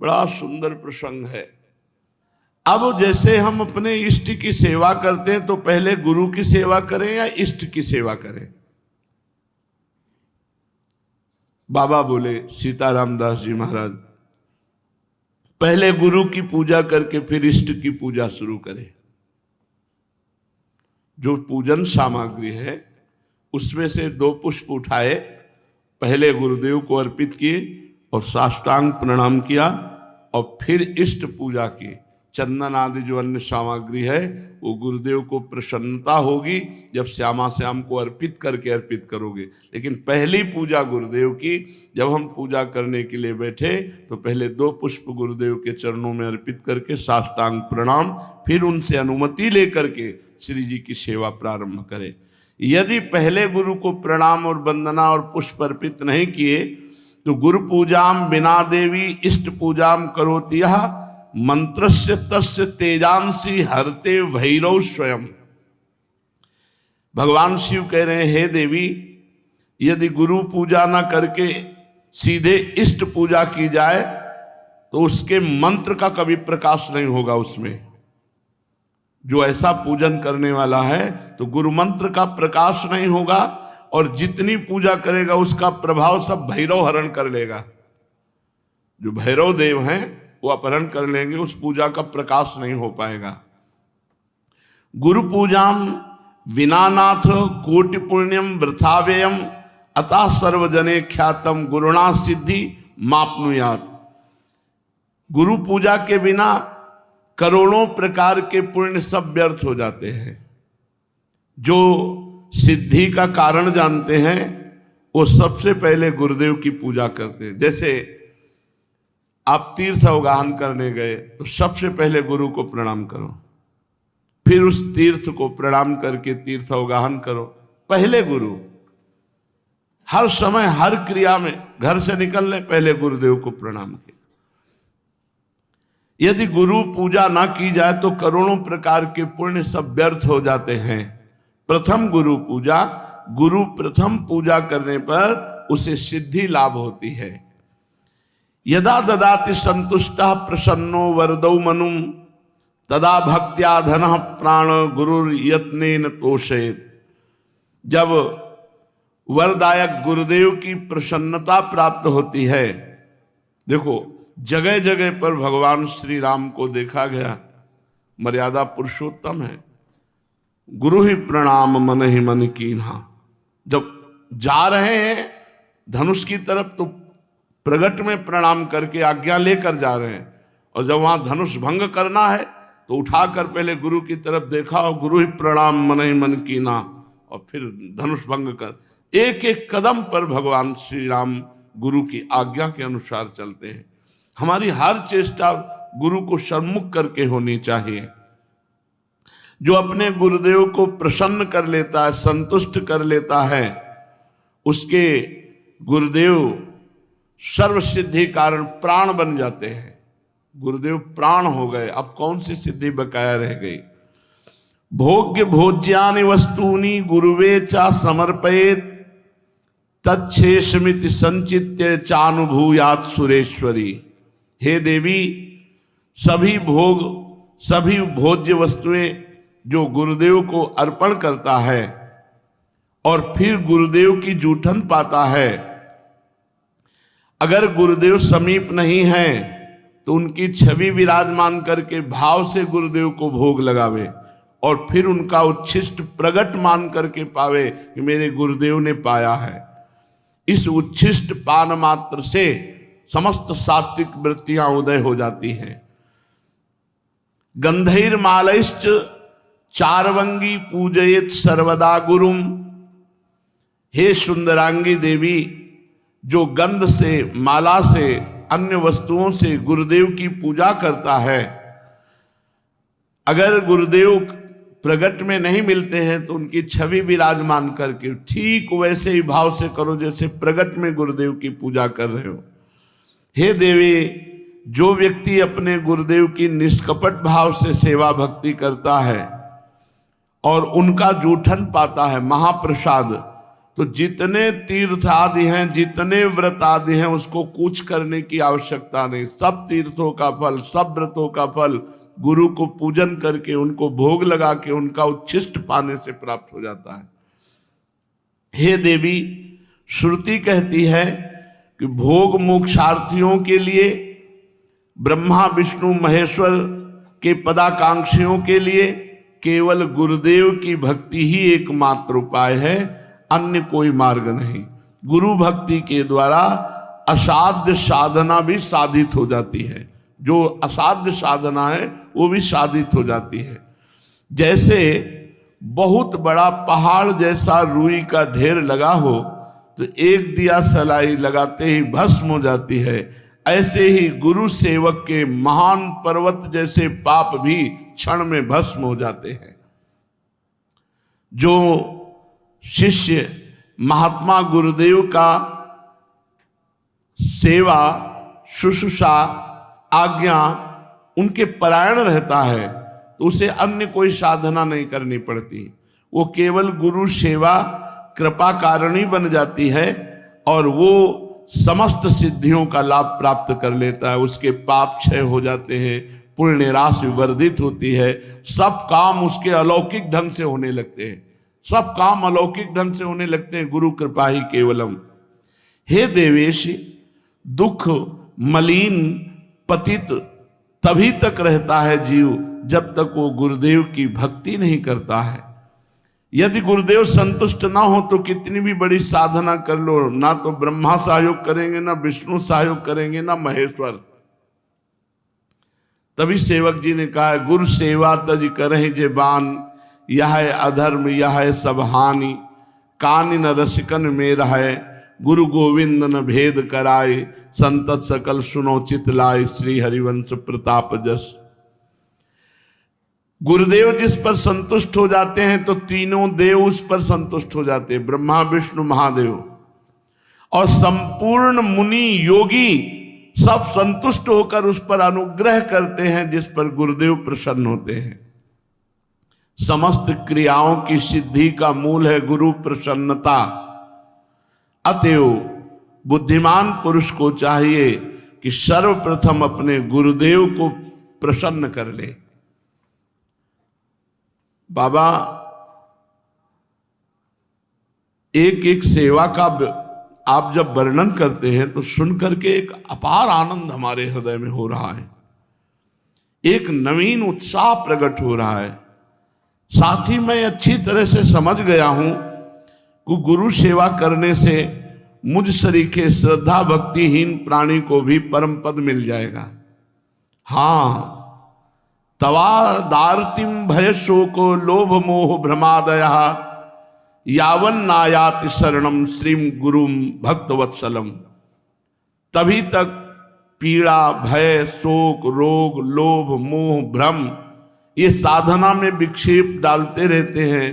बड़ा सुंदर प्रसंग है। अब जैसे हम अपने इष्ट की सेवा करते हैं तो पहले गुरु की सेवा करें या इष्ट की सेवा करें? बाबा बोले, सीताराम दास जी महाराज, पहले गुरु की पूजा करके फिर इष्ट की पूजा शुरू करें। जो पूजन सामग्री है उसमें से 2 पुष्प उठाए, पहले गुरुदेव को अर्पित किए और साष्टांग प्रणाम किया और फिर इष्ट पूजा की। चंदन आदि जो अन्य सामग्री है वो गुरुदेव को प्रसन्नता होगी जब श्यामा श्याम को अर्पित करोगे। लेकिन पहली पूजा गुरुदेव की, जब हम पूजा करने के लिए बैठे तो पहले 2 पुष्प गुरुदेव के चरणों में अर्पित करके साष्टांग प्रणाम, फिर उनसे अनुमति लेकर के श्री जी की सेवा प्रारंभ करें। यदि पहले गुरु को प्रणाम और वंदना और पुष्प अर्पित नहीं किए तो गुरु पूजाम बिना देवी इष्ट पूजाम करोति यः मंत्रस्य तस्य तेजांसी हरते भैरव स्वयं। भगवान शिव कह रहे हैं, हे देवी, यदि गुरु पूजा ना करके सीधे इष्ट पूजा की जाए तो उसके मंत्र का कभी प्रकाश नहीं होगा। उसमें जो ऐसा पूजन करने वाला है तो गुरु मंत्र का प्रकाश नहीं होगा और जितनी पूजा करेगा उसका प्रभाव सब भैरव हरण कर लेगा। जो भैरव देव हैं वो अपहरण कर लेंगे, उस पूजा का प्रकाश नहीं हो पाएगा। गुरु पूजाम विनानाथ कोटि पुण्यम वृथाव्ययम अतः सर्वजने ख्यातम गुरुणा सिद्धि मापनुयात। गुरु पूजा के बिना करोड़ों प्रकार के पुण्य सब व्यर्थ हो जाते हैं। जो सिद्धि का कारण जानते हैं वो सबसे पहले गुरुदेव की पूजा करते हैं। जैसे आप तीर्थ अवगाहन करने गए तो सबसे पहले गुरु को प्रणाम करो, फिर उस तीर्थ को प्रणाम करके तीर्थ अवगाहन करो। पहले गुरु, हर समय हर क्रिया में, घर से निकलने पहले गुरुदेव को प्रणाम किया। यदि गुरु पूजा ना की जाए तो करोड़ों प्रकार के पुण्य सब व्यर्थ हो जाते हैं। प्रथम गुरु पूजा, गुरु प्रथम पूजा करने पर उसे सिद्धि लाभ होती है। यदा ददाति संतुष्टः प्रसन्नो वरदौ मनुम तदा भक्त्या धनः प्राण गुरुर यत्नेन तोषेत। जब वरदायक गुरुदेव की प्रसन्नता प्राप्त होती है, देखो जगह जगह पर भगवान श्री राम को देखा गया, मर्यादा पुरुषोत्तम है। गुरु ही प्रणाम मन ही मन कीन्हा। जब जा रहे हैं धनुष की तरफ तो प्रगट में प्रणाम करके आज्ञा लेकर जा रहे हैं, और जब वहां धनुष भंग करना है तो उठाकर पहले गुरु की तरफ देखा और गुरु ही प्रणाम मन ही मन कीन्हा, और फिर धनुष भंग कर। एक एक कदम पर भगवान श्री राम गुरु की आज्ञा के अनुसार चलते हैं। हमारी हर चेष्टा गुरु को सम्मुख करके होनी चाहिए। जो अपने गुरुदेव को प्रसन्न कर लेता है, संतुष्ट कर लेता है, उसके गुरुदेव सर्व सिद्धि कारण प्राण बन जाते हैं। गुरुदेव प्राण हो गए, अब कौन सी सिद्धि बकाया रह गई। भोग्य भोज्यानि वस्तूनि गुरुवे चा समर्पयेत तच्छेषमिति संचित्य चानुभूयात सुरेश्वरी। हे देवी, सभी भोग, सभी भोज्य वस्तुएं जो गुरुदेव को अर्पण करता है और फिर गुरुदेव की जूठन पाता है, अगर गुरुदेव समीप नहीं है तो उनकी छवि विराजमान करके भाव से गुरुदेव को भोग लगावे और फिर उनका उच्छिष्ट प्रगट मान करके पावे कि मेरे गुरुदेव ने पाया है। इस उच्छिष्ट पान मात्र से समस्त सात्विक वृत्तियां उदय हो जाती हैं। गंधैर्मालैश्च चारवंगी पूजयेत सर्वदा गुरुम। हे सुंदरांगी देवी, जो गंध से, माला से, अन्य वस्तुओं से गुरुदेव की पूजा करता है, अगर गुरुदेव प्रगट में नहीं मिलते हैं तो उनकी छवि विराजमान करके ठीक वैसे ही भाव से करो जैसे प्रगट में गुरुदेव की पूजा कर रहे हो। हे देवी, जो व्यक्ति अपने गुरुदेव की निष्कपट भाव से सेवा भक्ति करता है और उनका जूठन पाता है, महाप्रसाद, तो जितने तीर्थ आदि हैं, जितने व्रत आदि हैं, उसको कुछ करने की आवश्यकता नहीं। सब तीर्थों का फल, सब व्रतों का फल गुरु को पूजन करके, उनको भोग लगा के, उनका उच्छिष्ट पाने से प्राप्त हो जाता है। हे देवी, श्रुति कहती है कि भोग मोक्षार्थियों के लिए, ब्रह्मा विष्णु महेश्वर के पदाकांक्षियों के लिए केवल गुरुदेव की भक्ति ही एकमात्र उपाय है, अन्य कोई मार्ग नहीं। गुरु भक्ति के द्वारा असाध्य साधना भी साधित हो जाती है। जो असाध्य साधना है वो भी साधित हो जाती है। जैसे बहुत बड़ा पहाड़ जैसा रुई का ढेर लगा हो तो एक दिया सलाई लगाते ही भस्म हो जाती है, ऐसे ही गुरु सेवक के महान पर्वत जैसे पाप भी क्षण में भस्म हो जाते हैं। जो शिष्य महात्मा गुरुदेव का सेवा, शुश्रूषा, आज्ञा उनके परायण रहता है तो उसे अन्य कोई साधना नहीं करनी पड़ती। वो केवल गुरु सेवा कृपा कारणी बन जाती है और वो समस्त सिद्धियों का लाभ प्राप्त कर लेता है। उसके पाप क्षय हो जाते हैं, पुण्य राशि वर्धित होती है, सब काम उसके अलौकिक ढंग से होने लगते हैं। सब काम अलौकिक ढंग से होने लगते हैं, गुरु कृपा ही केवलम। हे देवेश, दुख मलिन पतित तभी तक रहता है जीव जब तक वो गुरुदेव की भक्ति नहीं करता है। यदि गुरुदेव संतुष्ट ना हो तो कितनी भी बड़ी साधना कर लो, ना तो ब्रह्मा सहयोग करेंगे, ना विष्णु सहयोग करेंगे, ना महेश्वर। तभी सेवक जी ने कहा, गुरु सेवा तज करहि जे बान, यह है अधर्म यह है सब हानि, कानि न रसिकन में रहे, गुरु गोविंद न भेद कराए, संतत सकल सुनो चित लाए, श्री हरिवंश प्रताप जस। गुरुदेव जिस पर संतुष्ट हो जाते हैं तो तीनों देव उस पर संतुष्ट हो जाते हैं, ब्रह्मा विष्णु महादेव, और संपूर्ण मुनि योगी सब संतुष्ट होकर उस पर अनुग्रह करते हैं जिस पर गुरुदेव प्रसन्न होते हैं। समस्त क्रियाओं की सिद्धि का मूल है गुरु प्रसन्नता। अतएव बुद्धिमान पुरुष को चाहिए कि सर्वप्रथम अपने गुरुदेव को प्रसन्न कर ले। बाबा एक एक सेवा का आप जब वर्णन करते हैं तो सुन करके एक अपार आनंद हमारे हृदय में हो रहा है, एक नवीन उत्साह प्रकट हो रहा है। साथ ही मैं अच्छी तरह से समझ गया हूं कि गुरु सेवा करने से मुझ सरीखे श्रद्धा भक्तिहीन प्राणी को भी परम पद मिल जाएगा। हाँ, तवा दारतिम भय शोको लोभ मोह भ्रमादया, यावन नायाति शरणम श्रीम गुरुम भक्तवत्सलम। तभी तक पीड़ा, भय, शोक, रोग, लोभ, मोह, भ्रम ये साधना में विक्षेप डालते रहते हैं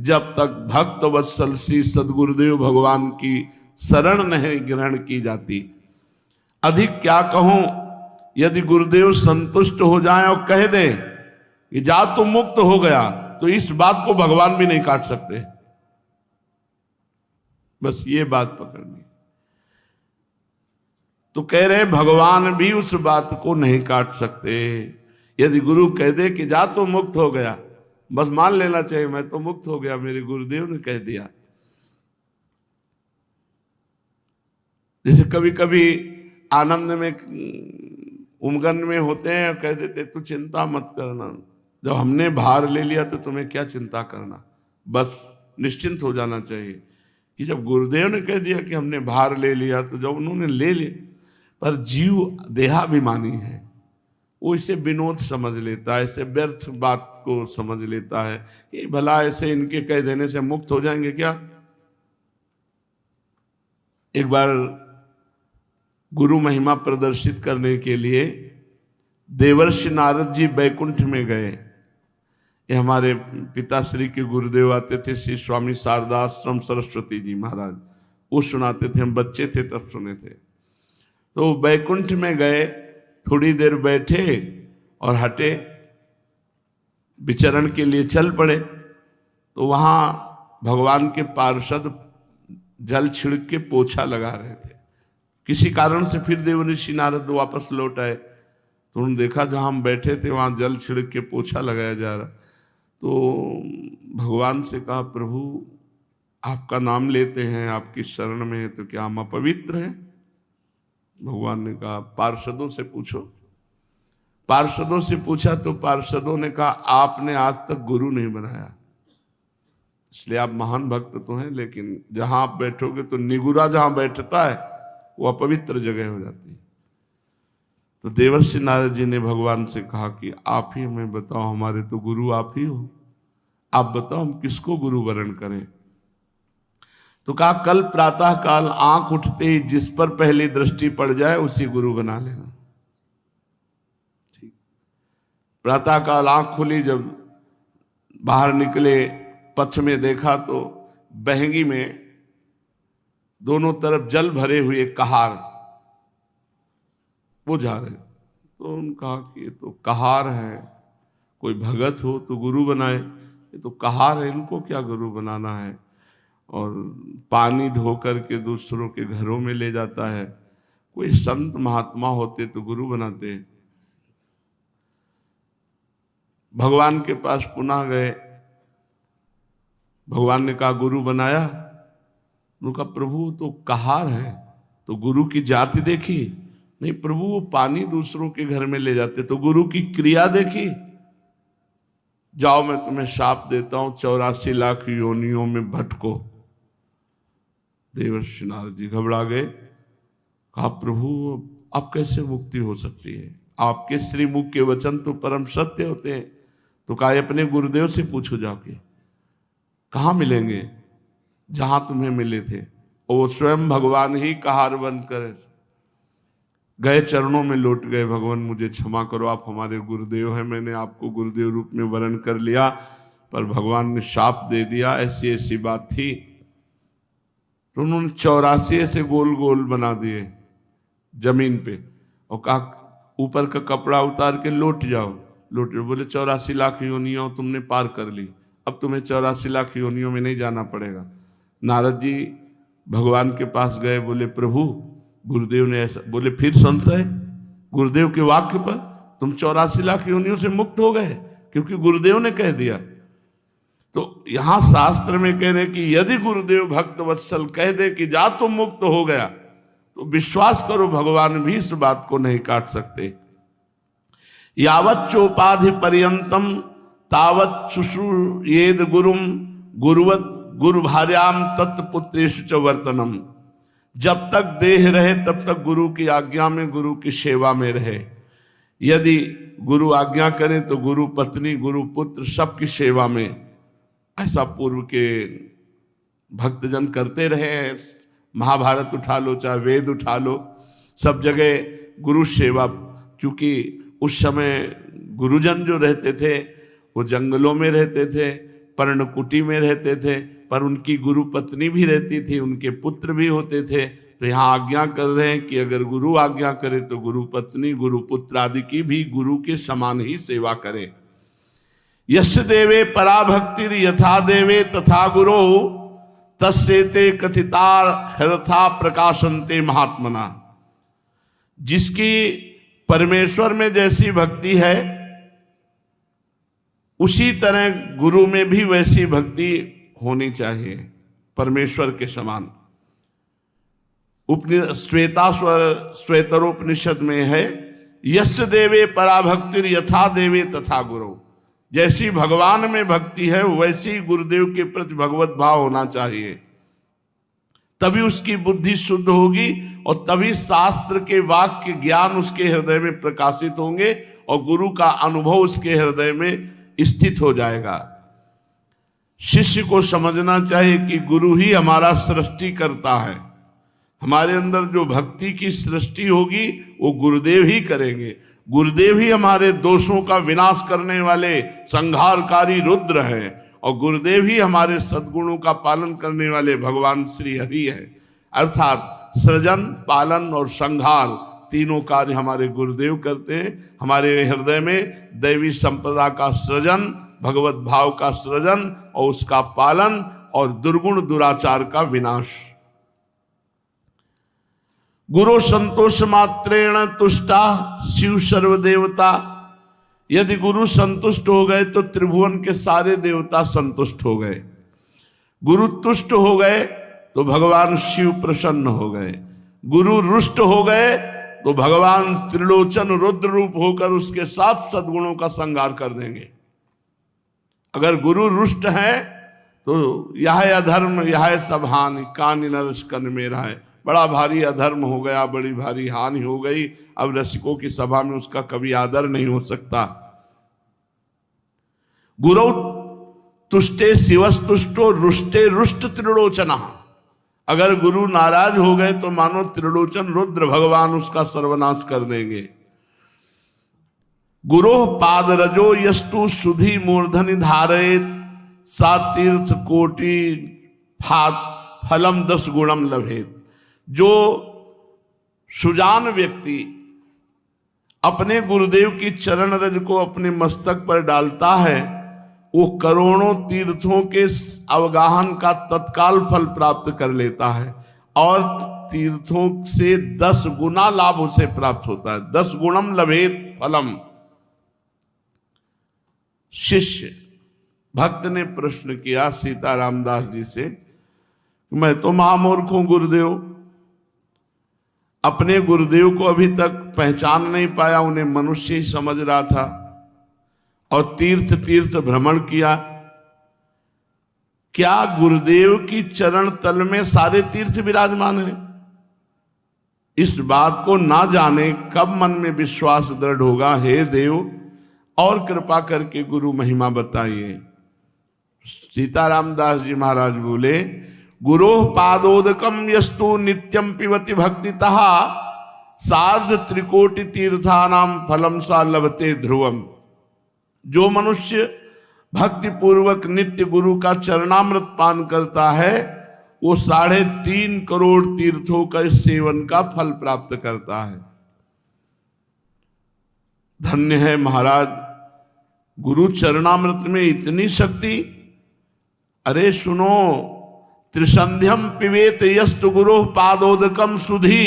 जब तक भक्त वत्सल श्री सदगुरुदेव भगवान की शरण नहीं ग्रहण की जाती। अधिक क्या कहूं, यदि गुरुदेव संतुष्ट हो जाएं और कह दें कि जा तू मुक्त हो गया, तो इस बात को भगवान भी नहीं काट सकते। बस ये बात पकड़नी। तो कह रहे भगवान भी उस बात को नहीं काट सकते। यदि गुरु कह दे कि जा तो मुक्त हो गया, बस मान लेना चाहिए मैं तो मुक्त हो गया, मेरे गुरुदेव ने कह दिया। जैसे कभी कभी आनंद में उमगन में होते हैं, कह देते तू चिंता मत करना, जब हमने भार ले लिया तो तुम्हें क्या चिंता करना, बस निश्चिंत हो जाना चाहिए। कि जब गुरुदेव ने कह दिया कि हमने भार ले लिया तो जब उन्होंने ले लिया, पर जीव देहाभिमानी है, वो इसे विनोद समझ लेता है, इसे व्यर्थ बात को समझ लेता है कि भला ऐसे इनके कह देने से मुक्त हो जाएंगे क्या। एक बार गुरु महिमा प्रदर्शित करने के लिए देवर्षि नारद जी बैकुंठ में गए। ये हमारे पिताश्री के गुरुदेव आते थे, श्री स्वामी शारदाश्रम सरस्वती जी महाराज, वो सुनाते थे, हम बच्चे थे तब सुने थे। तो बैकुंठ में गए, थोड़ी देर बैठे और हटे, विचरण के लिए चल पड़े। तो वहाँ भगवान के पार्षद जल छिड़क के पोछा लगा रहे थे। किसी कारण से फिर देवर्षि नारद वापस लौट आए, तो उन्होंने देखा जहां हम बैठे थे वहां जल छिड़क के पोछा लगाया जा रहा। तो भगवान से कहा, प्रभु आपका नाम लेते हैं, आपकी शरण में है, तो क्या हम अपवित्र हैं? भगवान ने कहा, पार्षदों से पूछो। पार्षदों से पूछा तो पार्षदों ने कहा, आपने आज तक गुरु नहीं बनाया, इसलिए आप महान भक्त तो हैं, लेकिन जहां आप बैठोगे तो निगुरा जहां बैठता है वो अपवित्र जगह हो जाती है। तो देवर्षि नारद जी ने भगवान से कहा कि आप ही हमें बताओ, हमारे तो गुरु आप ही हो, आप बताओ हम किसको गुरु वरण करें। तो कहा, कल प्रातः काल आंख उठते ही जिस पर पहली दृष्टि पड़ जाए उसी गुरु बना लेना। ठीक। प्रातः काल आंख खुली, जब बाहर निकले, पथ में देखा तो बहंगी में दोनों तरफ जल भरे हुए कहार वो जा रहे। तो उन्होंने कहा कि ये तो कहार है, कोई भगत हो तो गुरु बनाए, ये तो कहार है, इनको क्या गुरु बनाना है। और पानी ढो करके दूसरों के घरों में ले जाता है, कोई संत महात्मा होते तो गुरु बनाते। भगवान के पास पुनः गए, भगवान ने कहा, गुरु बनाया? उनका, प्रभु तो कहार है, तो गुरु की जाति देखी? नहीं प्रभु, वो पानी दूसरों के घर में ले जाते, तो गुरु की क्रिया देखी? जाओ मैं तुम्हें शाप देता हूं, 84 लाख योनियों में भटको। देवर्षि नारद जी घबरा गए, कहा, प्रभु अब कैसे मुक्ति हो सकती है? आपके श्रीमुख के वचन तो परम सत्य होते हैं। तो कहा, अपने गुरुदेव से पूछो जाके, कहाँ मिलेंगे? जहां तुम्हें मिले थे। और वो स्वयं भगवान ही कहार बन कर गए, चरणों में लौट गए, भगवान मुझे क्षमा करो, आप हमारे गुरुदेव हैं, मैंने आपको गुरुदेव रूप में वरण कर लिया, पर भगवान ने शाप दे दिया, ऐसी ऐसी बात थी। तो उन्होंने 84 ऐसे गोल गोल बना दिए जमीन पे, और कहा ऊपर का कपड़ा उतार के लौट जाओ। बोले 84 लाख योनियों तुमने पार कर ली, अब तुम्हें 84 लाख योनियों में नहीं जाना पड़ेगा। नारद जी भगवान के पास गए, बोले, प्रभु गुरुदेव ने ऐसा बोले, फिर संशय गुरुदेव के वाक्य पर? तुम 84 लाख योनियों से मुक्त हो गए क्योंकि गुरुदेव ने कह दिया। तो यहां शास्त्र में कह रहे कि यदि गुरुदेव भक्त वत्सल कह दे कि जा तुम मुक्त हो गया, तो विश्वास करो भगवान भी इस बात को नहीं काट सकते। यावत् चोपाधि पर्यंतम तावत् शुश्रूयेद गुरुम गुरुवत गुरु भार्याम तत्पुत्रेषु च वर्तनम। जब तक देह रहे तब तक गुरु की आज्ञा में, गुरु की सेवा में रहे। यदि गुरु आज्ञा करे तो गुरु पत्नी, गुरु पुत्र सबकी सेवा में। ऐसा पूर्व के भक्तजन करते रहे हैं। महाभारत उठा लो, चाहे वेद उठा लो, सब जगह गुरु सेवा। क्योंकि उस समय गुरुजन जो रहते थे वो जंगलों में रहते थे, पर्णकुटी में रहते थे, पर उनकी गुरु पत्नी भी रहती थी, उनके पुत्र भी होते थे। तो यहाँ आज्ञा कर रहे हैं कि अगर गुरु आज्ञा करे तो गुरु पत्नी, गुरु पुत्र आदि की भी गुरु के समान ही सेवा करे। यश देवे पराभक्तिर यथा देवे तथा गुरो तस्सेते कथितार हरथा प्रकाशन्ते महात्मना। जिसकी परमेश्वर में जैसी भक्ति है उसी तरह गुरु में भी वैसी भक्ति होनी चाहिए, परमेश्वर के समान। श्वेतरोपनिषद में है, यश देवे पराभक्तिर यथा देवे तथा गुरु। जैसी भगवान में भक्ति है वैसी गुरुदेव के प्रति भगवत भाव होना चाहिए, तभी उसकी बुद्धि शुद्ध होगी और तभी शास्त्र के वाक्य ज्ञान उसके हृदय में प्रकाशित होंगे और गुरु का अनुभव उसके हृदय में स्थित हो जाएगा। शिष्य को समझना चाहिए कि गुरु ही हमारा सृष्टि करता है। हमारे अंदर जो भक्ति की सृष्टि होगी वो गुरुदेव ही करेंगे। गुरुदेव ही हमारे दोषों का विनाश करने वाले संहारकारी रुद्र है और गुरुदेव ही हमारे सद्गुणों का पालन करने वाले भगवान श्री हरि है। अर्थात सृजन, पालन और संहार तीनों कार्य हमारे गुरुदेव करते हैं। हमारे हृदय में दैवी संपदा का सृजन, भगवत भाव का सृजन और उसका पालन और दुर्गुण दुराचार का विनाश गुरु संतोष मात्रेण तुष्टा शिव सर्वदेवता। यदि गुरु संतुष्ट हो गए तो त्रिभुवन के सारे देवता संतुष्ट हो गए। गुरु तुष्ट हो गए तो भगवान शिव प्रसन्न हो गए। गुरु रुष्ट हो गए तो भगवान त्रिलोचन रुद्र रूप होकर उसके साथ सद्गुणों का संहार कर देंगे। अगर गुरु रुष्ट है तो यह अधर्म यह सब हानि कानि नरस कन मेरा है, बड़ा भारी अधर्म हो गया, बड़ी भारी हानि हो गई। अब रसिकों की सभा में उसका कभी आदर नहीं हो सकता। गुरु तुष्टे शिवस्तुष्टो रुष्टे रुष्ट त्रिलोचना। अगर गुरु नाराज हो गए तो मानो त्रिलोचन रुद्र भगवान उसका सर्वनाश कर देंगे। गुरो पाद रजो यस्तु सुधि मूर्धनि धारयेत सा तीर्थ कोटि फलम 10 गुणम लभेत। जो सुजान व्यक्ति अपने गुरुदेव की चरण रज को अपने मस्तक पर डालता है वो करोड़ों तीर्थों के अवगाहन का तत्काल फल प्राप्त कर लेता है और तीर्थों से 10 गुना लाभ उसे प्राप्त होता है। 10 गुणम लभेत फलम। शिष्य भक्त ने प्रश्न किया सीता रामदास जी से कि मैं तो महामूर्ख हूं गुरुदेव, अपने गुरुदेव को अभी तक पहचान नहीं पाया, उन्हें मनुष्य ही समझ रहा था और तीर्थ तीर्थ भ्रमण किया। क्या गुरुदेव की चरण तल में सारे तीर्थ विराजमान हैं? इस बात को ना जाने कब मन में विश्वास दृढ़ होगा। हे देव और कृपा करके गुरु महिमा बताइए। सीताराम दास जी महाराज बोले गुरो पादोदकम यस्तु नित्यम पिबति भक्तितः सार्ध त्रिकोटि तीर्थानाम फलम सा लभते ध्रुवम। जो मनुष्य भक्ति पूर्वक नित्य गुरु का चरणामृत पान करता है वो 3.5 करोड़ तीर्थों का सेवन का फल प्राप्त करता है। धन्य है महाराज, गुरु चरणामृत में इतनी शक्ति। अरे सुनो, त्रिसंध्यम पिबेत यस्तु गुरु पादोदकम सुधि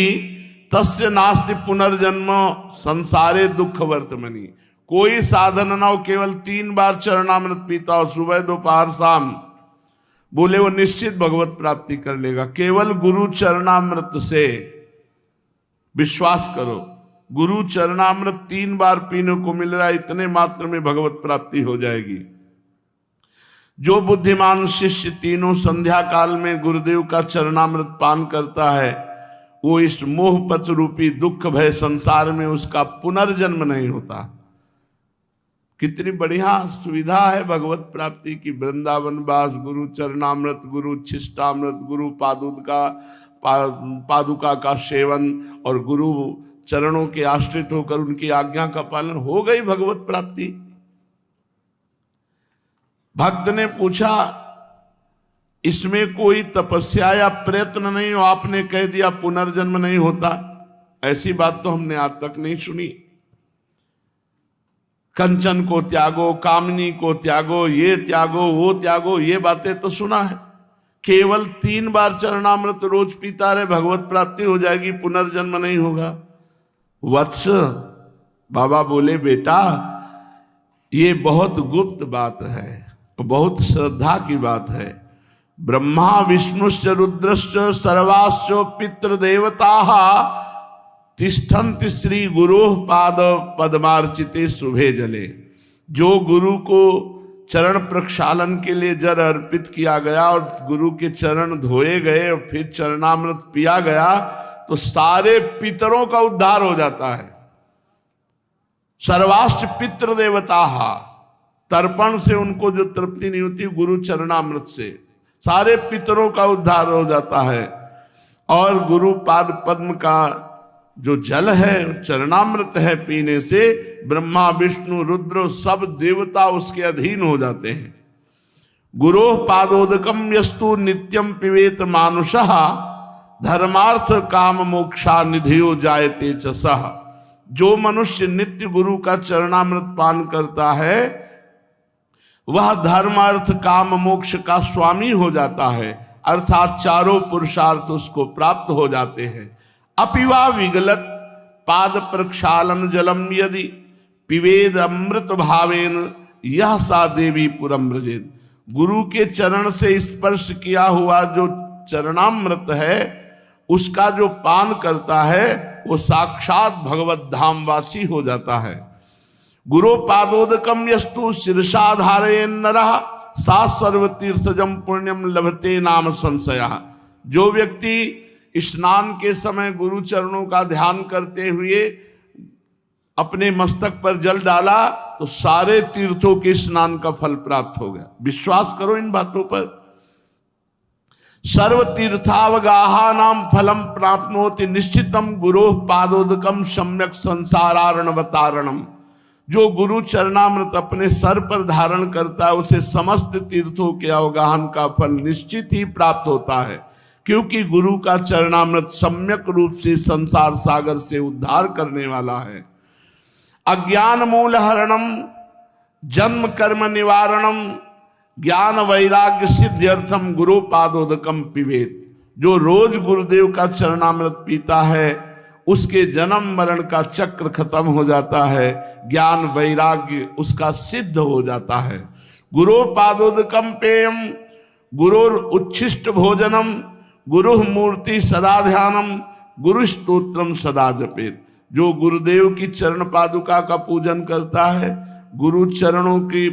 तस्य नास्ति पुनर्जन्म संसारे दुख वर्तमनि। कोई साधन ना हो, केवल 3 बार चरणामृत पीता हो, सुबह दोपहर शाम, बोले वो निश्चित भगवत प्राप्ति कर लेगा। केवल गुरु चरणामृत से विश्वास करो, गुरु चरणामृत 3 बार पीने को मिल रहा है, इतने मात्र में भगवत प्राप्ति हो जाएगी। जो बुद्धिमान शिष्य तीनों संध्या काल में गुरुदेव का चरणामृत पान करता है वो इस मोहपथ रूपी दुख भय संसार में उसका पुनर्जन्म नहीं होता। कितनी बढ़िया सुविधा है भगवत प्राप्ति की। वृंदावन वास, गुरु चरणामृत, गुरु छिष्टामृत, गुरु पादुका का सेवन और गुरु चरणों के आश्रित होकर उनकी आज्ञा का पालन, हो गई भगवत प्राप्ति। भक्त ने पूछा इसमें कोई तपस्या या प्रयत्न नहीं हो, आपने कह दिया पुनर्जन्म नहीं होता। ऐसी बात तो हमने आज तक नहीं सुनी। कंचन को त्यागो, कामनी को त्यागो, ये त्यागो वो त्यागो, ये बातें तो सुना है। केवल 3 बार चरणामृत रोज पीता रहे, भगवत प्राप्ति हो जाएगी, पुनर्जन्म नहीं होगा। वत्स, बाबा बोले बेटा ये बहुत गुप्त बात है, बहुत श्रद्धा की बात है। ब्रह्मा विष्णुश्च रुद्रश्च सर्वाश्च पितृदेवता तिष्ठन्ति श्री गुरु पाद पद्मार्चिते शुभे जले। जो गुरु को चरण प्रक्षालन के लिए जल अर्पित किया गया और गुरु के चरण धोए गए और फिर चरणामृत पिया गया तो सारे पितरों का उद्धार हो जाता है। सर्वाश्च पितृदेवता, तर्पण से उनको जो तृप्ति नहीं होती, गुरु चरणामृत से सारे पितरों का उद्धार हो जाता है। और गुरु पाद पद्म का जो जल है, चरणामृत है, पीने से ब्रह्मा विष्णु रुद्र सब देवता उसके अधीन हो जाते हैं। गुरो पादोदकम यस्तु नित्यम पिबेत मानुषः धर्मार्थ काम मोक्षा निधियो जायते च सः। जो मनुष्य नित्य गुरु का चरणामृत पान करता है वह धर्म अर्थ काम मोक्ष का स्वामी हो जाता है, अर्थात चारों पुरुषार्थ उसको प्राप्त हो जाते हैं। अपिवा विगलत पाद प्रक्षालन जलम यदि पिवेद अमृत भावेन यह सा देवी पुरम व्रजेत। गुरु के चरण से स्पर्श किया हुआ जो चरणामृत है उसका जो पान करता है वो साक्षात भगवत धाम वासी हो जाता है। गुरु पादोदकम यस्तु शीर्षा धारयेन नरः सा सर्वतीर्थजम पुण्यम लभते नाम संशया। जो व्यक्ति स्नान के समय गुरु चरणों का ध्यान करते हुए अपने मस्तक पर जल डाला तो सारे तीर्थों के स्नान का फल प्राप्त हो गया। विश्वास करो इन बातों पर। सर्व तीर्थावगाहा नाम फलम प्राप्नोति निश्चितम गुरो पादोदकम सम्यक संसारार्णवतारणम। जो गुरु चरणामृत अपने सर पर धारण करता है उसे समस्त तीर्थों के अवगाहन का फल निश्चित ही प्राप्त होता है, क्योंकि गुरु का चरणामृत सम्यक रूप से संसार सागर से उद्धार करने वाला है। अज्ञान मूल हरणम जन्म कर्म निवारणम ज्ञान वैराग्य सिद्ध्यर्थम गुरु पादोदकम पिबेत। जो रोज गुरुदेव का चरणामृत पीता है उसके जन्म मरण का चक्र खत्म हो जाता है, ज्ञान वैराग्य उसका सिद्ध हो जाता है। गुरु पादोदकम पेयम गुरुर उच्छिष्ट भोजनम गुरु मूर्ति सदा ध्यानम गुरु स्तोत्रम सदा जपेत। जो गुरुदेव की चरण पादुका का पूजन करता है, गुरु चरणों की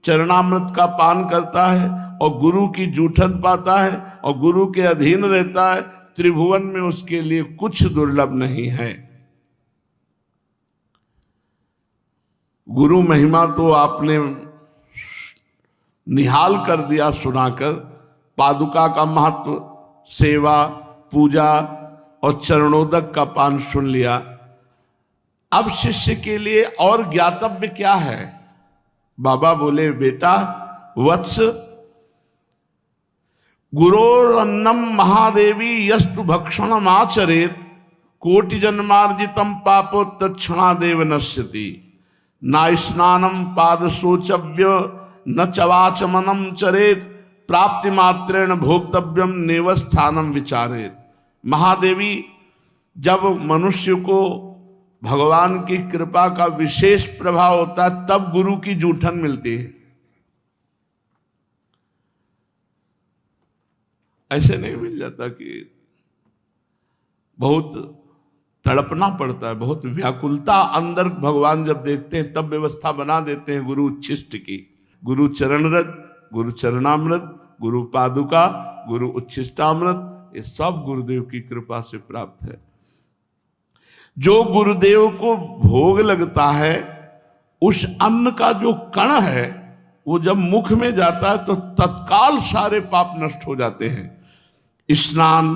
चरणामृत का पान करता है और गुरु की जूठन पाता है और गुरु के अधीन रहता है, त्रिभुवन में उसके लिए कुछ दुर्लभ नहीं है। गुरु महिमा तो आपने निहाल कर दिया सुनाकर। पादुका का महत्व, सेवा, पूजा और चरणोदक का पान सुन लिया। अब शिष्य के लिए और ज्ञातव्य क्या है? बाबा बोले, बेटा वत्स, गुरोरन्नम महादेवी यस्तु भक्षणम आचरेत कोटि जन्मार्जितम पापो तत्क्षणादेव नश्यति। ना स्नानम पाद शोचव्य न चवाचमनम चरेत प्राप्ति मात्रेण भोक्तव्यम नेवस्थानम विचारेत। महादेवी, जब मनुष्य को भगवान की कृपा का विशेष प्रभाव होता है तब गुरु की जूठन मिलती है। ऐसे नहीं मिल जाता कि बहुत तड़पना पड़ता है, बहुत व्याकुलता अंदर भगवान जब देखते हैं तब व्यवस्था बना देते हैं गुरु उच्छिष्ट की। गुरु चरणरज, गुरु चरणामृत, गुरु पादुका, गुरु उच्छिष्टामृत, ये सब गुरुदेव की कृपा से प्राप्त है। जो गुरुदेव को भोग लगता है उस अन्न का जो कण है वो जब मुख में जाता है तो तत्काल सारे पाप नष्ट हो जाते हैं। स्नान,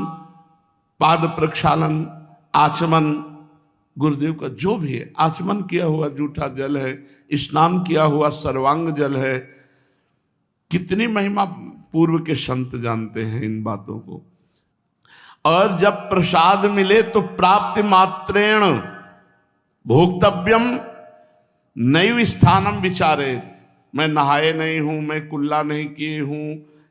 पाद प्रक्षालन, आचमन, गुरुदेव का जो भी है, आचमन किया हुआ जूठा जल है, स्नान किया हुआ सर्वांग जल है। कितनी महिमा पूर्व के संत जानते हैं इन बातों को। और जब प्रसाद मिले तो प्राप्ति मात्रेण भोक्तव्यम नैव स्थानम विचारेत। मैं नहाए नहीं हूं, मैं कुल्ला नहीं किए हूं,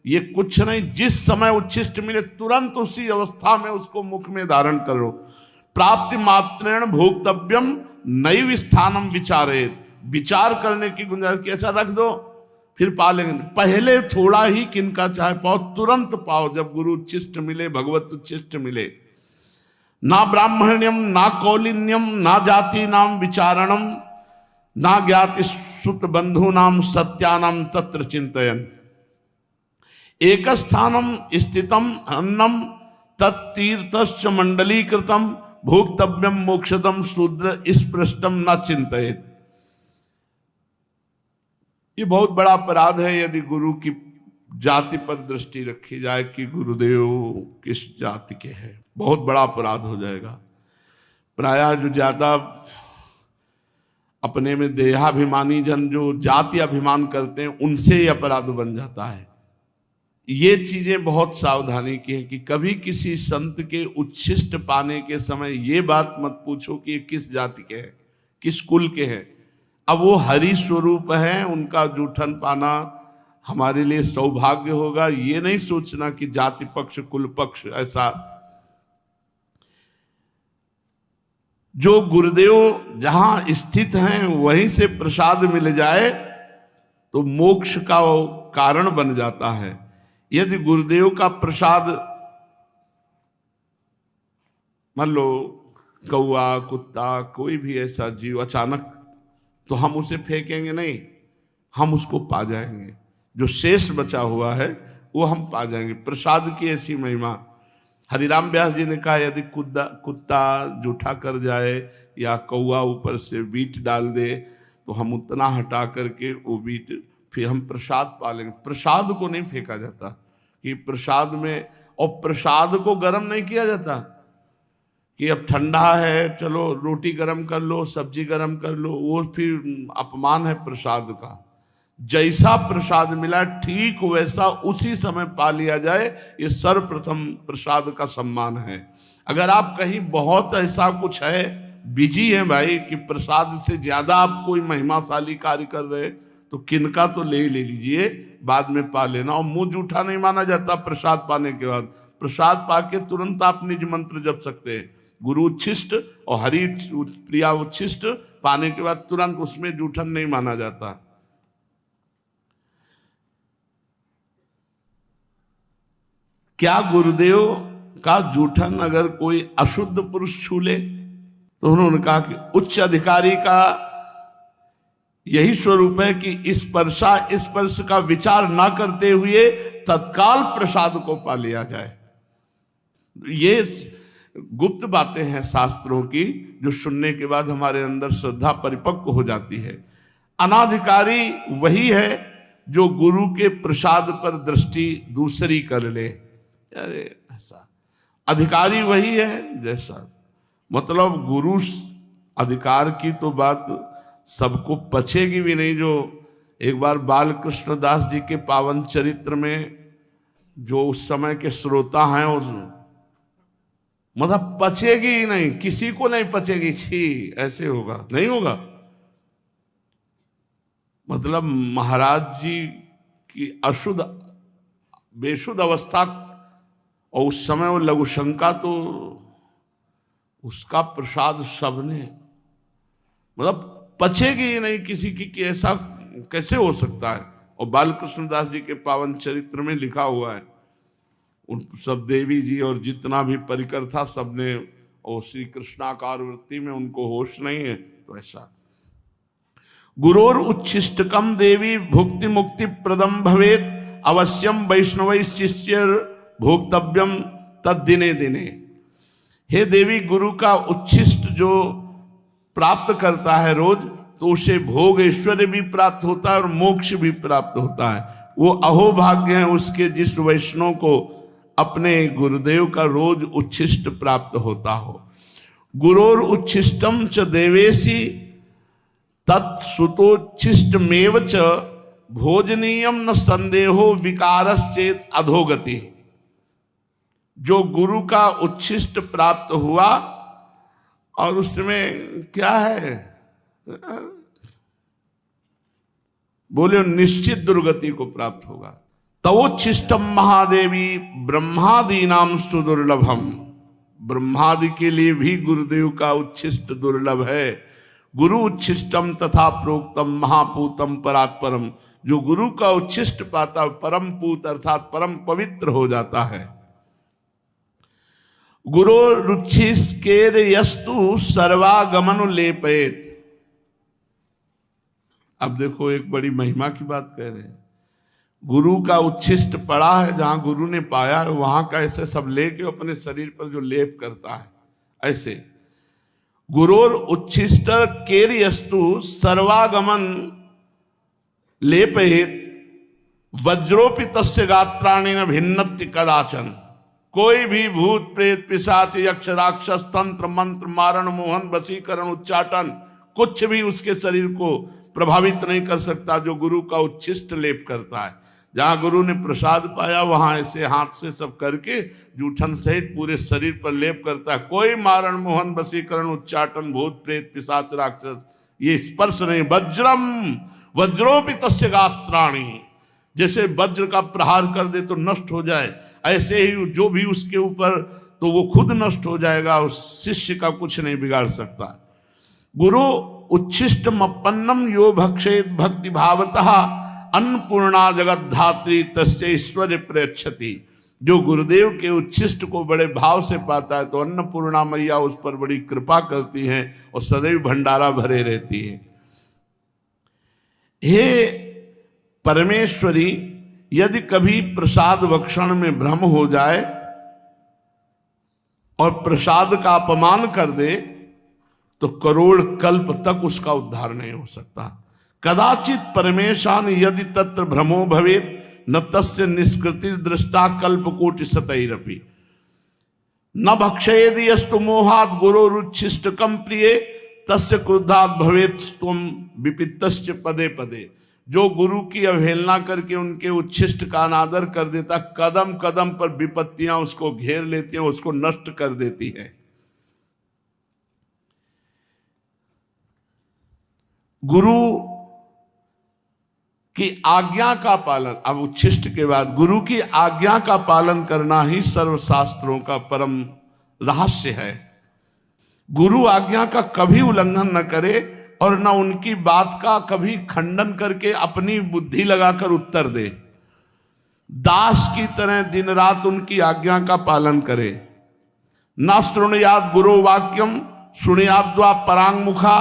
ये कुछ नहीं। जिस समय उच्छिष्ट मिले तुरंत उसी अवस्था में उसको मुख में धारण करो। प्राप्ति मात्रेण भोक्तव्यम नैव स्थानम विचारेत। विचार करने की गुंजाइश की, अच्छा रख दो फिर पा लेंगे, पहले थोड़ा ही किनका चाहे पाओ, तुरंत पाओ जब गुरु उच्छिष्ट मिले, भगवत उच्छिष्ट मिले। ना ब्राह्मण्यम ना कौलिन्यम ना जाति नाम विचारणम ना ज्ञाति सुत बंधु नाम सत्यानाम तत्र चिंतयन। एक स्थानम स्थितम अन्नम तत्तीर्थश्च मंडलीकृतम भोक्तव्यम मोक्षदम शूद्र स्पृष्टम न चिंतयेत। ये बहुत बड़ा अपराध है यदि गुरु की जाति पर दृष्टि रखी जाए कि गुरुदेव किस जाति के हैं। बहुत बड़ा अपराध हो जाएगा। प्रायः जो ज्यादा अपने में देहाभिमानी जन जो जाति अभिमान करते हैं उनसे ही अपराध बन जाता है। ये चीजें बहुत सावधानी की है कि कभी किसी संत के उच्छिष्ट पाने के समय ये बात मत पूछो कि ये किस जाति के हैं, किस कुल के हैं। अब वो हरि स्वरूप हैं, उनका जूठन पाना हमारे लिए सौभाग्य होगा। ये नहीं सोचना कि जाति पक्ष कुल पक्ष ऐसा। जो गुरुदेव जहां स्थित हैं वहीं से प्रसाद मिल जाए तो मोक्ष का वो कारण बन जाता है। यदि गुरुदेव का प्रसाद, मान लो कौआ, कुत्ता, कोई भी ऐसा जीव अचानक, तो हम उसे फेंकेंगे नहीं, हम उसको पा जाएंगे। जो शेष बचा हुआ है वो हम पा जाएंगे। प्रसाद की ऐसी महिमा। हरिराम व्यास जी ने कहा यदि कुत्ता जूठा कर जाए या कौआ ऊपर से बीट डाल दे तो हम उतना हटा करके वो बीट फिर हम प्रसाद पा लेंगे। प्रसाद को नहीं फेंका जाता कि प्रसाद में, और प्रसाद को गर्म नहीं किया जाता कि अब ठंडा है चलो रोटी गर्म कर लो, सब्जी गर्म कर लो, वो फिर अपमान है प्रसाद का। जैसा प्रसाद मिला ठीक वैसा उसी समय पा लिया जाए, ये सर्वप्रथम प्रसाद का सम्मान है। अगर आप कहीं बहुत ऐसा कुछ है, बिजी है भाई कि प्रसाद से ज्यादा आप कोई महिमाशाली कार्य कर रहे, तो किनका तो ले लीजिए, बाद में पा लेना। और मुंह जूठा नहीं माना जाता प्रसाद पाने के बाद। प्रसाद पाके तुरंत आप निज मंत्र जप सकते हैं, गुरु उच्छिष्ट और हरि प्रिया उच्छिष्ट पाने के बाद तुरंत उसमें जूठन नहीं माना जाता। क्या गुरुदेव का जूठन अगर कोई अशुद्ध पुरुष छू ले, तो उन्होंने कहा कि उच्च अधिकारी का यही स्वरूप है कि स्पर्श का विचार ना करते हुए तत्काल प्रसाद को पा लिया जाए। ये गुप्त बातें हैं शास्त्रों की, जो सुनने के बाद हमारे अंदर श्रद्धा परिपक्व हो जाती है। अनाधिकारी वही है जो गुरु के प्रसाद पर दृष्टि दूसरी कर ले। अरे ऐसा अधिकारी वही है जैसा, मतलब गुरु अधिकार की तो बात सबको पचेगी भी नहीं। जो एक बार बाल कृष्ण दास जी के पावन चरित्र में जो उस समय के श्रोता हैं, उस मतलब पचेगी ही नहीं, किसी को नहीं पचेगी। छी, ऐसे होगा नहीं होगा। मतलब महाराज जी की अशुद्ध बेशुद्ध अवस्था, और उस समय वो लघु शंका, तो उसका प्रसाद सबने, मतलब पचेगी ही नहीं किसी की कि ऐसा कैसे हो सकता है। और बालकृष्ण दास जी के पावन चरित्र में लिखा हुआ है, उन सब देवी जी और जितना भी परिकर था सबने, और श्री कृष्णाकार वृत्ति में उनको होश नहीं है। तो ऐसा गुरोर उच्छिष्टकम देवी भुक्ति मुक्ति प्रदम भवेत अवश्यम वैष्णव शिष्य भोक्तव्यम तद दिने दिने। हे देवी, गुरु का उच्छिष्ट जो प्राप्त करता है रोज, तो उसे भोग ऐश्वर्य भी प्राप्त होता है और मोक्ष भी प्राप्त होता है। वो अहोभाग्य है उसके जिस वैष्णव को अपने गुरुदेव का रोज उच्छिष्ट प्राप्त होता हो। गुरोर उच्छिष्टम च देवेशी तत्सुतोच्छिष्टमेव च भोजनीयम न संदेहो विकारश्चेत अधोगति। जो गुरु का उच्छिष्ट प्राप्त हुआ और उसमें क्या है, बोले निश्चित दुर्गति को प्राप्त होगा। तवोच्छिष्टम महादेवी ब्रह्मादीनाम सुदुर्लभम। ब्रह्मादि के लिए भी गुरुदेव का उच्छिष्ट दुर्लभ है। गुरु उच्छिष्टम तथा प्रोक्तम महापूतम परात्परम। जो गुरु का उच्छिष्ट पाता परम पूत अर्थात परम पवित्र हो जाता है। गुरु रुचिस्केर यस्तु सर्वागमनु लेपेत। अब देखो एक बड़ी महिमा की बात कह रहे हैं। गुरु का उच्छिष्ट पड़ा है, जहां गुरु ने पाया है वहां का ऐसे सब लेके अपने शरीर पर जो लेप करता है, ऐसे गुरोर उच्छिष्ट केर्यस्तु सर्वागमन लेपेत वज्रोपि तस्य गात्राणि न भिन्नति कदाचन। कोई भी भूत प्रेत पिशाच यक्ष राक्षस तंत्र मंत्र मारण मोहन वशीकरण उच्चाटन कुछ भी उसके शरीर को प्रभावित नहीं कर सकता जो गुरु का उच्छिष्ट लेप करता है। जहां गुरु ने प्रसाद पाया वहां ऐसे हाथ से सब करके जूठन सहित पूरे शरीर पर लेप करता है। कोई मारण मोहन वशीकरण उच्चाटन भूत प्रेत पिशाच राक्षस ये स्पर्श नहीं। वज्रम वज्रोपि तस्य गात्राणि। जैसे वज्र का प्रहार कर दे तो नष्ट हो जाए, ऐसे ही जो भी उसके ऊपर तो वो खुद नष्ट हो जाएगा, उस शिष्य का कुछ नहीं बिगाड़ सकता। गुरु उच्छिष्टमपन्नम यो भक्षेत भक्ति भावतः अन्नपूर्णा जगत धात्री तस्य ऐश्वर्य प्रयच्छति। जो गुरुदेव के उच्छिष्ट को बड़े भाव से पाता है तो अन्नपूर्णा मैया उस पर बड़ी कृपा करती हैं और सदैव भंडारा भरे रहती है। हे परमेश्वरी, यदि कभी प्रसाद भक्षण में भ्रम हो जाए और प्रसाद का अपमान कर दे तो करोड़ कल्प तक उसका उद्धार नहीं हो सकता। कदाचित परमेशान यदि तत्र भ्रमो भवेत न तस्य निष्कृति दृष्टा कल्प कोटि सतैरपि न भक्षयेदि यस्तु मोहात् गुरोरुच्छिष्टकम प्रिये तस्य क्रुद्धात् भवेत त्वं विपित्तश्च पदे पदे। जो गुरु की अवहेलना करके उनके उच्छिष्ट का अनादर कर देता, कदम कदम पर विपत्तियां उसको घेर लेती हैं, उसको नष्ट कर देती है। गुरु की आज्ञा का पालन, अब उच्छिष्ट के बाद गुरु की आज्ञा का पालन करना ही सर्वशास्त्रों का परम रहस्य है। गुरु आज्ञा का कभी उल्लंघन न करे और न उनकी बात का कभी खंडन करके अपनी बुद्धि लगाकर उत्तर दे। दास की तरह दिन रात उनकी आज्ञा का पालन करे। न शृणुयाद गुरो वाक्यम शृणुयाद्वा परांगमुखा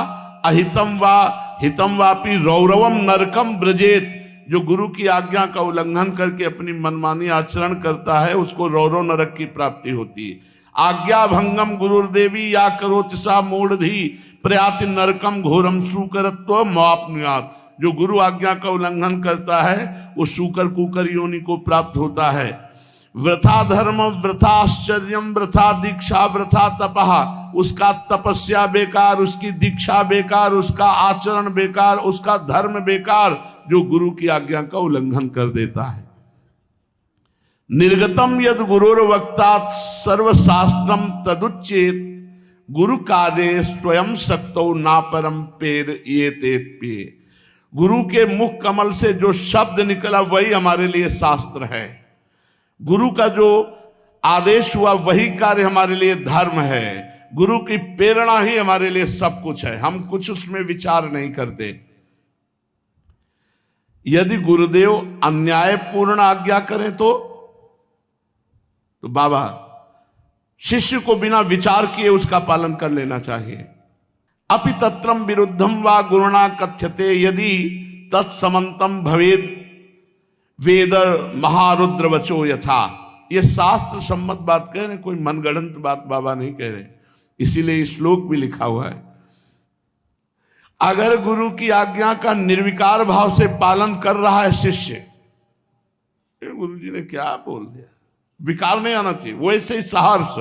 अहितम वा हितम वापि रौरवम नरकम ब्रजेत। जो गुरु की आज्ञा का उल्लंघन करके अपनी मनमानी आचरण करता है उसको रौरव नरक की प्राप्ति होती है। आज्ञा भंगम गुरुर्देवी या करोति सा मूढ़धि प्रयाति नरकम घोरम सुकरत्व मापनुयात। जो गुरु आज्ञा का उल्लंघन करता है वो सूकर कुकर योनि को प्राप्त होता है। वृथा धर्म वृथा आश्चर्यम वृथा दीक्षा वृथा तपः। उसका तपस्या बेकार, उसकी दीक्षा बेकार, उसका आचरण बेकार, उसका धर्म बेकार, जो गुरु की आज्ञा का उल्लंघन कर देता है। निर्गतम यद गुरुर वक्तात सर्वशास्त्रम तदुच्चेत गुरु कार्य स्वयं शक्तो ना परम पेर ये तेत्प्ये। गुरु के मुख कमल से जो शब्द निकला वही हमारे लिए शास्त्र है। गुरु का जो आदेश हुआ वही कार्य हमारे लिए धर्म है। गुरु की प्रेरणा ही हमारे लिए सब कुछ है, हम कुछ उसमें विचार नहीं करते। यदि गुरुदेव अन्यायपूर्ण आज्ञा करें तो बाबा शिष्य को बिना विचार किए उसका पालन कर लेना चाहिए। अपि तत्रम विरुद्धम वा गुरुणा कथ्यते यदि तत्समंतम भवेद वेद महारुद्र वचो यथा। ये शास्त्र सम्मत बात कह रहे, कोई मनगढ़ंत बात बाबा नहीं कह रहे, इसीलिए श्लोक भी लिखा हुआ है। अगर गुरु की आज्ञा का निर्विकार भाव से पालन कर रहा है शिष्य, गुरु जी ने क्या बोल दिया, विकार नहीं आना चाहिए, वैसे ही सहर्ष,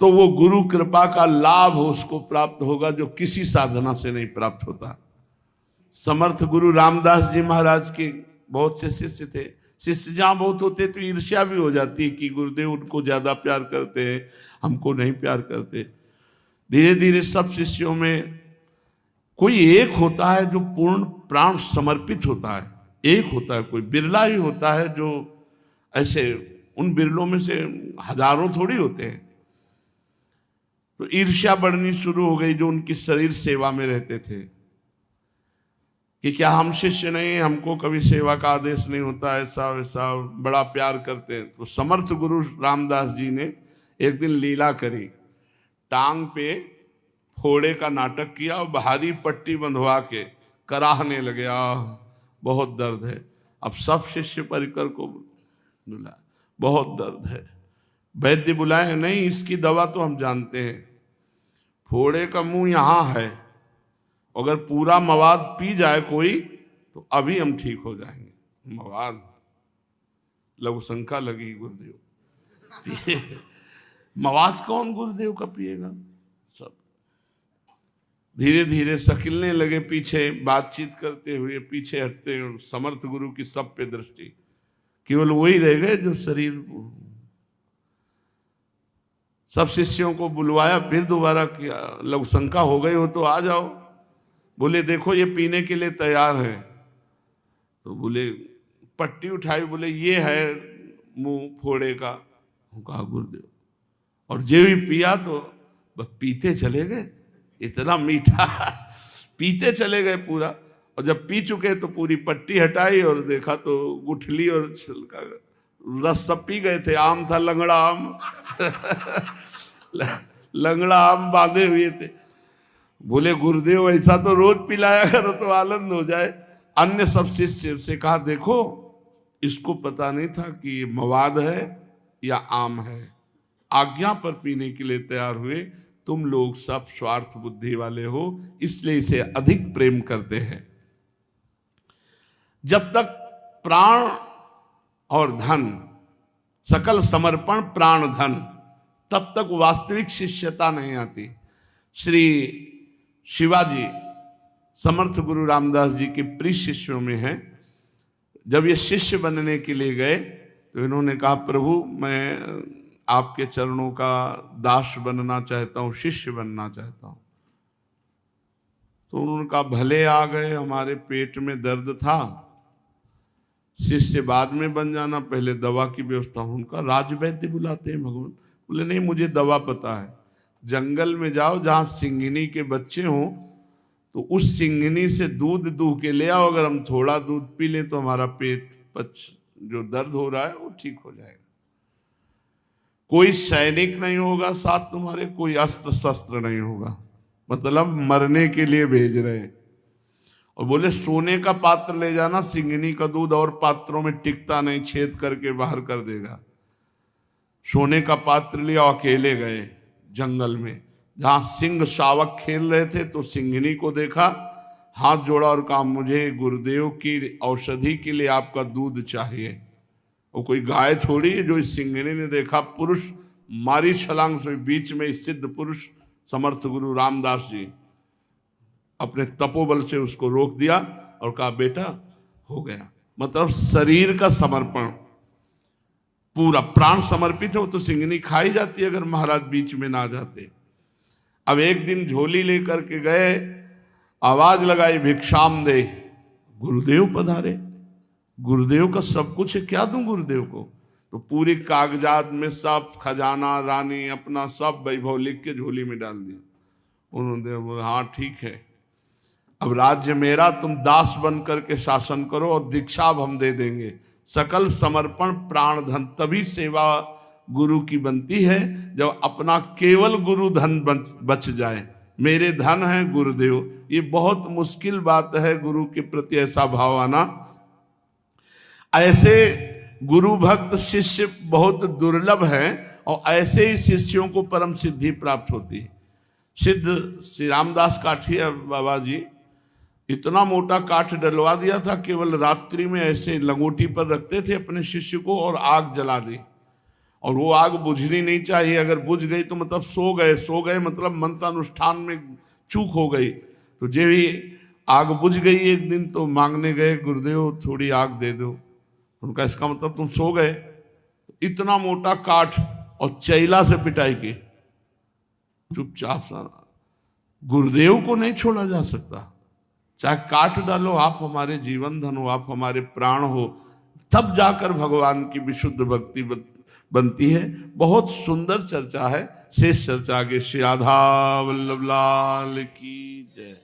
तो वो गुरु कृपा का लाभ उसको प्राप्त होगा जो किसी साधना से नहीं प्राप्त होता। समर्थ गुरु रामदास जी महाराज के बहुत से शिष्य थे। शिष्य जहां बहुत होते तो ईर्ष्या भी हो जाती है कि गुरुदेव उनको ज्यादा प्यार करते हैं, हमको नहीं प्यार करते। धीरे धीरे सब शिष्यों में कोई एक होता है जो पूर्ण प्राण समर्पित होता है, एक होता है, कोई बिरला ही होता है जो ऐसे, उन बिरलों में से हजारों थोड़ी होते हैं। तो ईर्ष्या बढ़नी शुरू हो गई जो उनकी शरीर सेवा में रहते थे कि क्या हम शिष्य नहीं, हमको कभी सेवा का आदेश नहीं होता, ऐसा वैसा, बड़ा प्यार करते हैं। तो समर्थ गुरु रामदास जी ने एक दिन लीला करी, टांग पे फोड़े का नाटक किया और भारी पट्टी बंधवा के कराहने लगे, बहुत दर्द है। अब सब शिष्य परिकर को बुलाया, बहुत दर्द है। वैद्य बुलाए, नहीं इसकी दवा तो हम जानते हैं, फोड़े का मुंह यहाँ है, अगर पूरा मवाद पी जाए कोई तो अभी हम ठीक हो जाएंगे। मवाद लघु शंका लगी गुरुदेव मवाद कौन गुरुदेव का पिएगा। सब धीरे धीरे सकिलने लगे, पीछे बातचीत करते हुए पीछे हटते। समर्थ गुरु की सब पे दृष्टि, केवल वही रह गए जो शरीर। सब शिष्यों को बुलवाया, फिर दोबारा किया, लघु शंका हो गई हो तो आ जाओ। बोले देखो ये पीने के लिए तैयार है। तो बोले पट्टी उठाई, बोले ये है मुंह फोड़े का, कहा गुरुदेव, और जे भी पिया तो बस पीते चले गए, इतना मीठा पीते चले गए पूरा। और जब पी चुके तो पूरी पट्टी हटाई और देखा तो गुठली और छिलका रस सब पी गए थे। आम था लंगड़ा आम लंगड़ा आम बांधे हुए थे। बोले गुरुदेव ऐसा तो रोज पिलाया करो तो आनंद हो जाए। अन्य सब शिष्य से कहा देखो इसको पता नहीं था कि ये मवाद है या आम है, आज्ञा पर पीने के लिए तैयार हुए। तुम लोग सब स्वार्थ बुद्धि वाले हो, इसलिए इसे अधिक प्रेम करते हैं। जब तक प्राण और धन, सकल समर्पण प्राण धन, तब तक वास्तविक शिष्यता नहीं आती। श्री शिवाजी समर्थ गुरु रामदास जी के प्रिय शिष्यों में हैं। जब ये शिष्य बनने के लिए गए तो इन्होंने कहा प्रभु मैं आपके चरणों का दास बनना चाहता हूँ, शिष्य बनना चाहता हूँ। तो उन्होंने कहा भले आ गए, हमारे पेट में दर्द था, शिष्य बाद में बन जाना, पहले दवा की व्यवस्था। उनका राजवैद्य बुलाते हैं भगवान। बोले नहीं मुझे दवा पता है, जंगल में जाओ जहाँ सिंगिनी के बच्चे हों तो उस सिंगिनी से दूध दूह के ले आओ, अगर हम थोड़ा दूध पी लें तो हमारा पेट जो दर्द हो रहा है वो ठीक हो जाएगा। कोई सैनिक नहीं होगा साथ तुम्हारे, कोई अस्त्र शस्त्र नहीं होगा, मतलब मरने के लिए भेज रहे हैं। और बोले सोने का पात्र ले जाना, सिंगिनी का दूध और पात्रों में टिकता नहीं, छेद करके बाहर कर देगा। सोने का पात्र लिया, अकेले गए जंगल में जहां सिंह शावक खेल रहे थे। तो सिंगिनी को देखा, हाथ जोड़ा और कहा मुझे गुरुदेव की औषधि के लिए आपका दूध चाहिए। वो कोई गाय थोड़ी है। जो इस सिंगिनी ने देखा पुरुष मारी छलांग से, बीच में सिद्ध पुरुष समर्थ गुरु रामदास जी अपने तपोबल से उसको रोक दिया और कहा बेटा हो गया। मतलब शरीर का समर्पण, पूरा प्राण समर्पित हो तो सिंगिनी खाई जाती अगर महाराज बीच में ना जाते। अब एक दिन झोली लेकर के गए, आवाज लगाई भिक्षाम दे, गुरुदेव पधारे। गुरुदेव का सब कुछ है, क्या दूं गुरुदेव को? तो पूरी कागजात में सब खजाना रानी अपना सब वैभव लिख के झोली में डाल दिया। उन्होंने बोला हाँ ठीक है, अब राज्य मेरा, तुम दास बन करके शासन करो और दीक्षा अब हम दे देंगे। सकल समर्पण प्राण धन, तभी सेवा गुरु की बनती है जब अपना केवल गुरु धन बच जाए। मेरे धन है गुरुदेव, ये बहुत मुश्किल बात है गुरु के प्रति ऐसा भाव आना। ऐसे गुरु भक्त शिष्य बहुत दुर्लभ है और ऐसे ही शिष्यों को परम सिद्धि प्राप्त होती है। सिद्ध श्री रामदास काठिया बाबा जी इतना मोटा काठ डलवा दिया था, केवल रात्रि में ऐसे लंगोटी पर रखते थे अपने शिष्य को और आग जला दी। और वो आग बुझनी नहीं चाहिए, अगर बुझ गई तो मतलब सो गए मतलब मंत्र अनुष्ठान में चूक हो गई। तो जे भी आग बुझ गई एक दिन तो मांगने गए गुरुदेव थोड़ी आग दे दो। उनका इसका मतलब तुम सो गए। इतना मोटा काठ और चैला से पिटाई की, चुपचाप सा। गुरुदेव को नहीं छोड़ा जा सकता, चाहे काट डालो, आप हमारे जीवन धन हो, आप हमारे प्राण हो, तब जाकर भगवान की विशुद्ध भक्ति बनती है। बहुत सुंदर चर्चा है, शेष चर्चा आगे। श्री राधा वल्लभ लाल की जय।